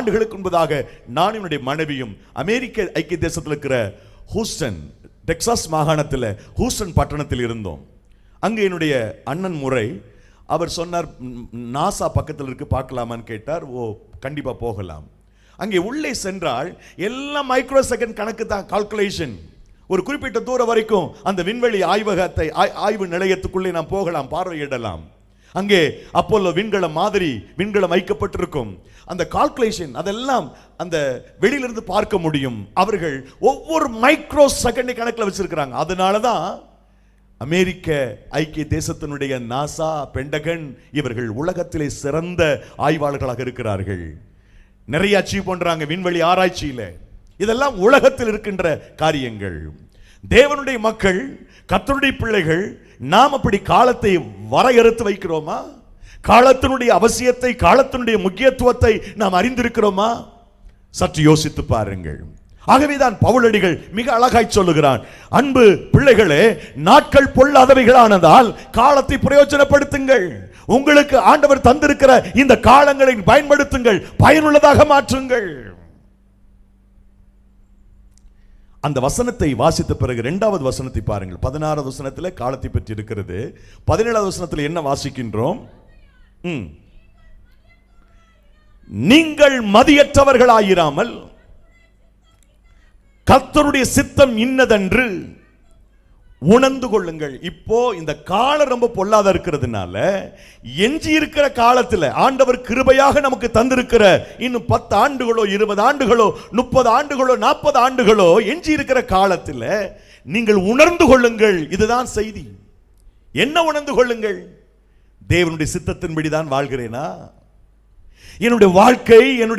ஆண்டுகளுக்கு முன்பதாக நான் என்னுடைய மனைவியும் அமெரிக்க ஐக்கிய தேசத்தில் இருக்கிற ஹூஸ்டன், டெக்சாஸ் மாகாணத்தில் ஹூஸ்டன் பட்டணத்தில் இருந்தோம். அங்கே என்னுடைய அண்ணன் முறை அவர் சொன்னார், நாசா பக்கத்தில் இருக்கு, பார்க்கலாமான்னு கேட்டார். ஓ, கண்டிப்பா போகலாம். அங்கே உள்ளே சென்றால் எல்லாம் மைக்ரோ செகண்ட் கணக்கு தான், கால்குலேஷன். ஒரு குறிப்பிட்ட தூரம் வரைக்கும் அந்த விண்வெளி ஆய்வகத்தை ஆய்வு நிலையத்துக்குள்ளே நாம் போகலாம், பார்வையிடலாம். அங்கே அப்போலோ விண்கலம் மாதிரி விண்கலம் வைக்கப்பட்டிருக்கும். அந்த கால்குலேஷன் அதெல்லாம் அந்த வெளியிலிருந்து பார்க்க முடியும். அவர்கள் ஒவ்வொரு மைக்ரோ செகண்ட் கணக்கில் வச்சிருக்கிறாங்க. அதனாலதான் அமெரிக்க ஐக்கிய தேசத்தினுடைய நாசா, பென்டகன் இவர்கள் உலகத்திலே சிறந்த ஆய்வாளர்களாக இருக்கிறார்கள். நிறைய அச்சீவ் பண்றாங்க விண்வெளி ஆராய்ச்சியில. இதெல்லாம் உலகத்தில் இருக்கின்ற காரியங்கள். தேவனுடைய மக்கள், கர்த்தருடைய பிள்ளைகள், நாம் அப்படி காலத்தை வரையறுத்து வைக்கிறோமா? காலத்தினுடைய அவசியத்தை, காலத்தினுடைய முக்கியத்துவத்தை நாம் அறிந்திருக்கிறோமா? சற்று யோசித்து பாருங்கள். ஆகவேதான் பவுலடிகள் மிக அழகாய் சொல்லுகிறான், அன்பு பிள்ளைகளே, நாட்கள் பொல்லாதவைகளானதால் காலத்தை பிரயோஜனப்படுத்துங்கள். உங்களுக்கு ஆண்டவர் தந்திருக்கிற இந்த காலங்களை பயன்படுத்துங்கள், பயனுள்ளதாக மாற்றுங்கள். அந்த வசனத்தை வாசித்த பிறகு இரண்டாவது வசனத்தை பாருங்கள். 16வது வசனத்தில் காலத்தை பற்றி இருக்கிறது. 17வது வசனத்தில் என்ன வாசிக்கின்றோம்? நீங்கள் மதியற்றவர்களாயிராமல் கர்த்தருடைய சித்தம் இன்னதென்று உணர்ந்து கொள்ளுங்கள். இப்போ இந்த காலம் ரொம்ப பொல்லாத இருக்கிறதுனால எஞ்சி இருக்கிற காலத்தில் ஆண்டவர் கிருபையாக நமக்கு தந்திருக்கிற இன்னும் 10 ஆண்டுகளோ 20 ஆண்டுகளோ 30 ஆண்டுகளோ 40 ஆண்டுகளோ எஞ்சி இருக்கிற காலத்தில் நீங்கள் உணர்ந்து கொள்ளுங்கள். இதுதான் செய்தி. என்ன உணர்ந்து கொள்ளுங்கள்? தேவனுடைய சித்தத்தின்படி தான் வாழ்கிறேனா? என்னுடைய வாழ்க்கை, என்னுடைய